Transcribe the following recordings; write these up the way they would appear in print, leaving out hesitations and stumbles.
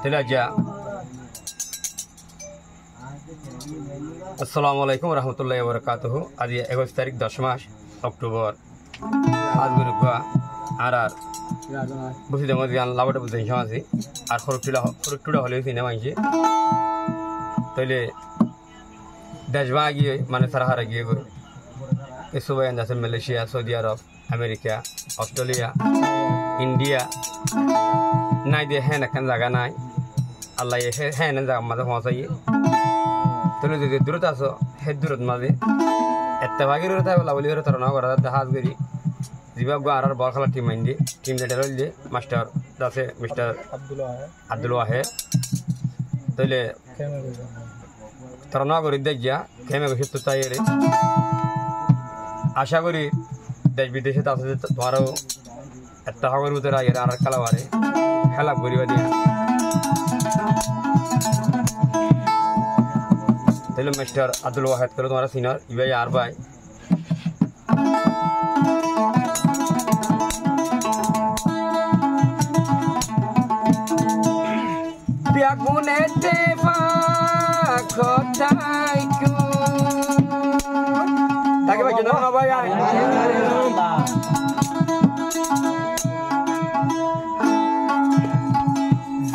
তাহলে আজ্ঞা আসসালামু আলাইকুম রহমতুল্লাহি ওয়া আজ 21 তারিখ 10 মাস অক্টোবর আজ গুরুবা আর বুঝি দেব গান লাভটা বুঝাই আছে আর খরচটা হলে সিনেমা আইছে তাইলে দেশবা গিয়ে মানে সারা হারা গিয়ে গো এসব আছে মালয়েশিয়া সৌদি আরব আমেরিকা অস্ট্রেলিয়া ইন্ডিয়া নাই দিয়ে হ্যাঁ এখন জায়গা নাই আল্লাহ হ্যাঁ জায়গা মাঝে পৌঁছাইয়ে তাহলে যদি দূরত আসো সেই দূরত মাঝে এত ভাগি দূরত বলা বলি তারা না করা হাজ করি জীবাব আর বল খেলার টিম আইন দিয়ে টিম লিডার হইল দিয়ে মাস্টার আছে মিস্টার আব্দুল ওয়াহেদ তাইলে তারা না করি দেখ যা খেমে বসে তো চাই রে আশা করি দেশ বিদেশে আছে তোমারও একটা হগের ভিতরে আগে আর খেলা পারে খেলা করিবা দিয়া তাহলে মিস্টার আব্দুল ওয়াহেদ করে তোমার সিনিয়র ইবাই আর ভাই বেগুনেতে কথাই তাকে ভাই কেন না ভাই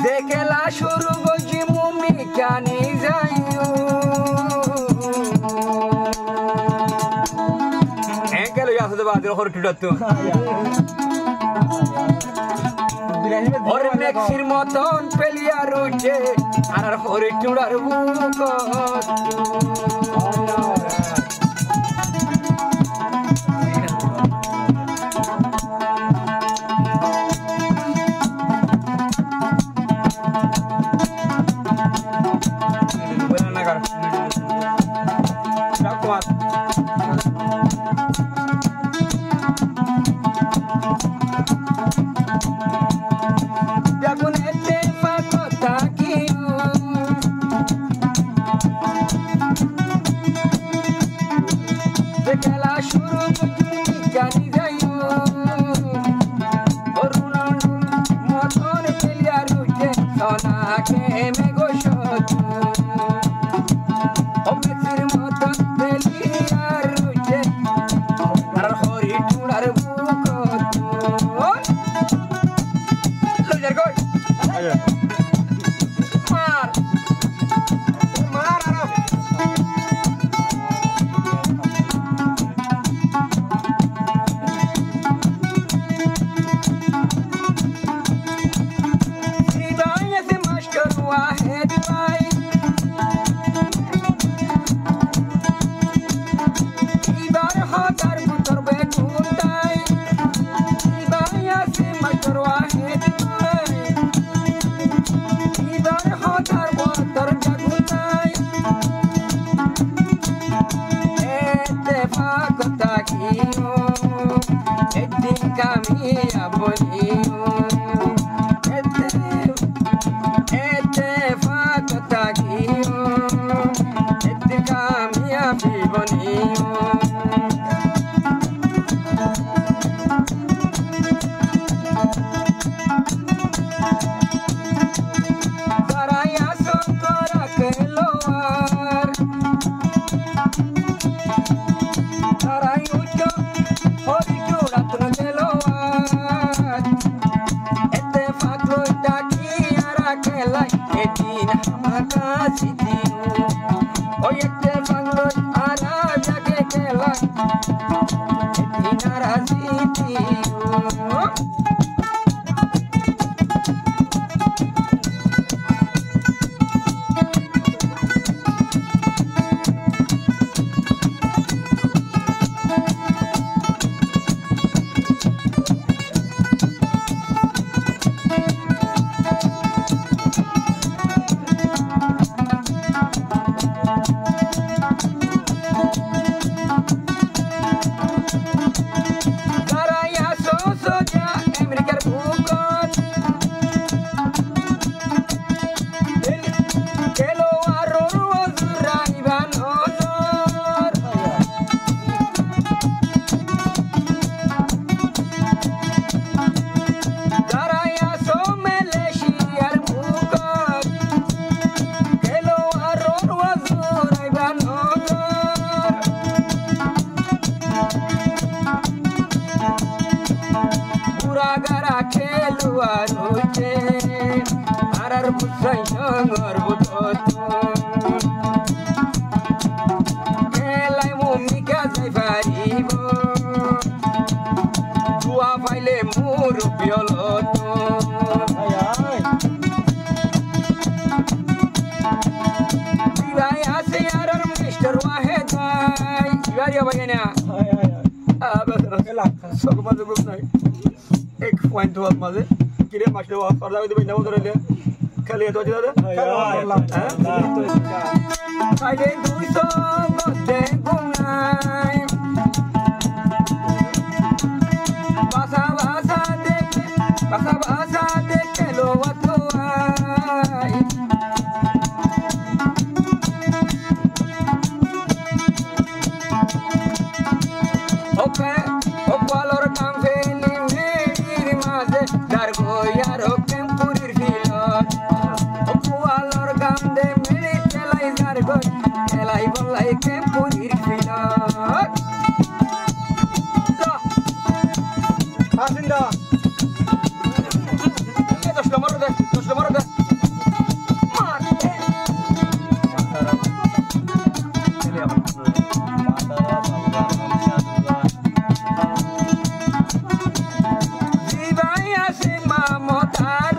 দেখলা শুরু বজি মুমি কানি যাইও একেলে আসতে বাদের হর টুটাতো ওর মেক্সির মতন পেলিয়া রুজে আর হরি টুড়ার বুক পুরা গারা খেলু আর হইছে আর বুঝাই সঙ্গর বুঝত খেলাই মমিকা যাই পারিব দুয়া পাইলে মোর পিয়লত বিবাই আছে আর মিস্টার ওয়াহেদ ভাই বিবাই ভাই না সব মাঝে গ্রুপ নাই এক পয়েন্ট হওয়ার মাঝে কিরে মাস্টার ওয়াজ করলা দিবে নাও ধরে খালি তো দাদা আইলে 200 গতে গুনাই ভাষা দেখে লো আই ওকে ওপালর কাম ফেলি মেডির মাঝে দার গয়ার কেমপুরির ফিলত ওপালর কাম দে মেডি তেলাই দার গয় তেলাই বলাই কেমপুরির ফিলত আসিন্দা এ 10 নম্বর দে মার জিবাই আছে মামতার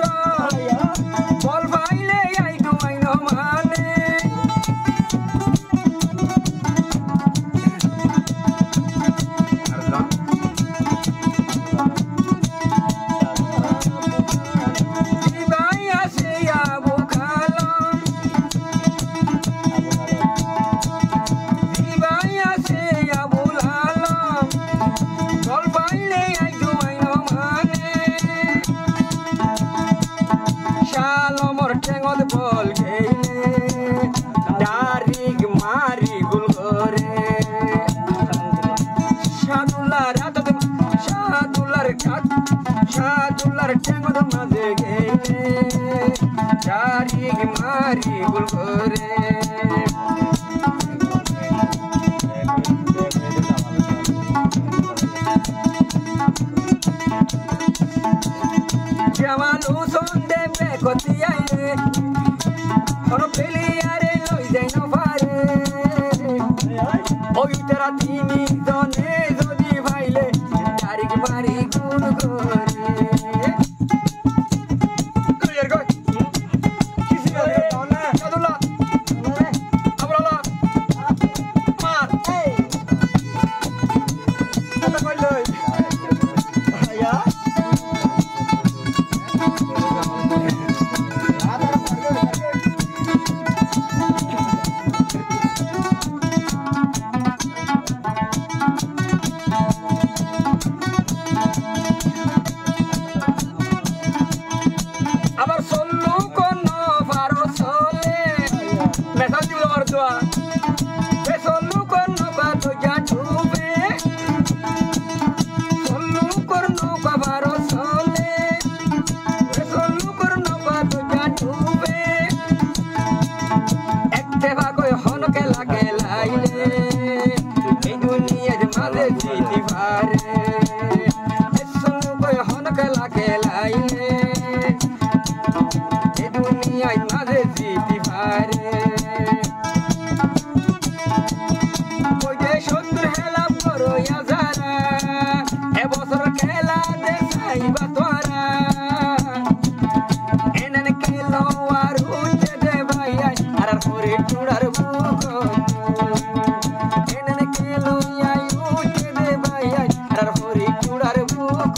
বল ভাইলে আইনো মানে জিবাই আছে আবু খালম জিবাই আছে আবুল আলম বল ভাইলে আইনো মানে শালমর ঠেঙত বল গেলে ডারিক মারি গুল করে সাদুল্লার ঠেঙত মাঝে গেলে ডারিক মারি গুল করে জামাল হুসন দেবে কতিয়াইলে কোন প্লেয়ারে লই যাই না পারে ওই তারা তিনি জনে যদি ভাইলে তারিখ মারি গুণ করে ক্লিয়ার কর কিসি করে না সাদুল্লাহ আমরালা মার এই কথা কইলই আয়া আবার সল্লু কোন ভারো চলে মেসাজ দিল আমার দোয়া এ সল্লু কোন বাতো যা ডুবে সল্লু কোন ভারো চলে এ সল্লু কোন বাতো যা ডুবে একতে ভাগই হনকে লাগে লাইলে এই দুনিয়ার মাঝে জিতি পারে এ সল্লু কই হনকে লাগে লাইলে এই দুনিয়ায় মাঝে জিতি পারে ওই যে 70 হেলা করো যারা এবছর খেলা দেখাইবা তোরা এনে খেলো আর উঠে দে ভাই আর করে টুড়ার বুক এনে খেলো আই উঠে দে ভাই আর করে টুড়ার বুক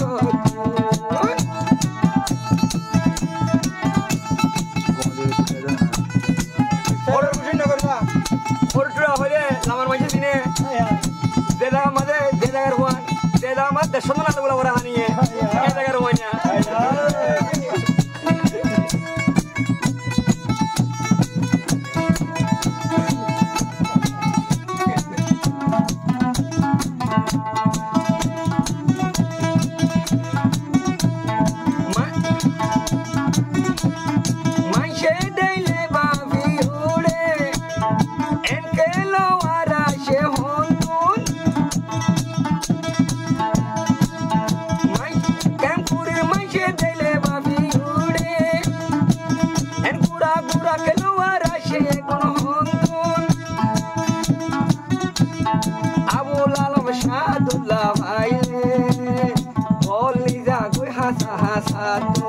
হাসা হাসা তো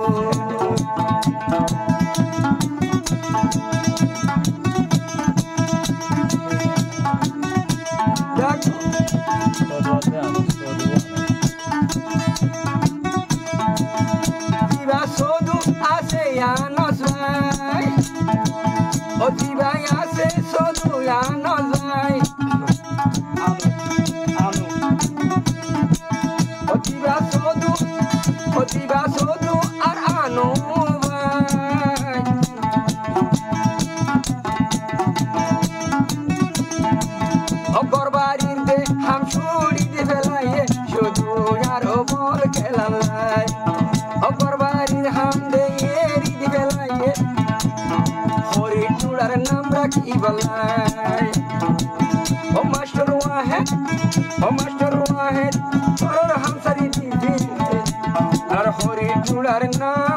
Tiba sodu ase ya no sai O tiba ase sodu ya no sai O tiba sodu ar anu vai O gorbarir de ham shuri de velaiye shodu yar o bol kelalai O gorbarir ham de yeri de velaiye hori tular nam rakhi balai O master wahed और हम सरी दी ar hori tular nam